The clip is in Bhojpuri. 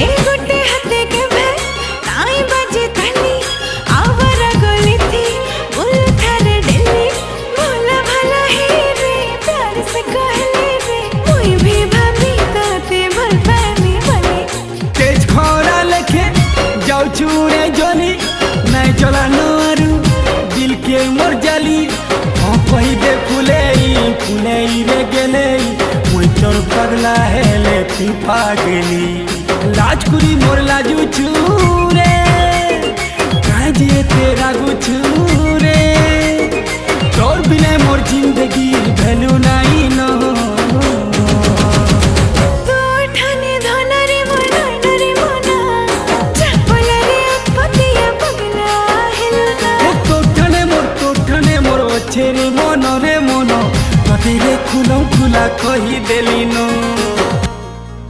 ए गुटे हाथे के भे काई बाजे ताली आवारा गली थी बुल थारे डेली भोला भला ही रे प्यार से कहले रे मुई भी भाभी ताते भल पानी बने तेज खरा लेखे जाऊ चूरे जोनी नहीं चला नारू दिल के मोर जाली हाँ पहिले फुले रे गेले मुई तोर पगला हेले फीफा गेली लाजकुरी मोर लाजू छू रे काजे तेरा गुछू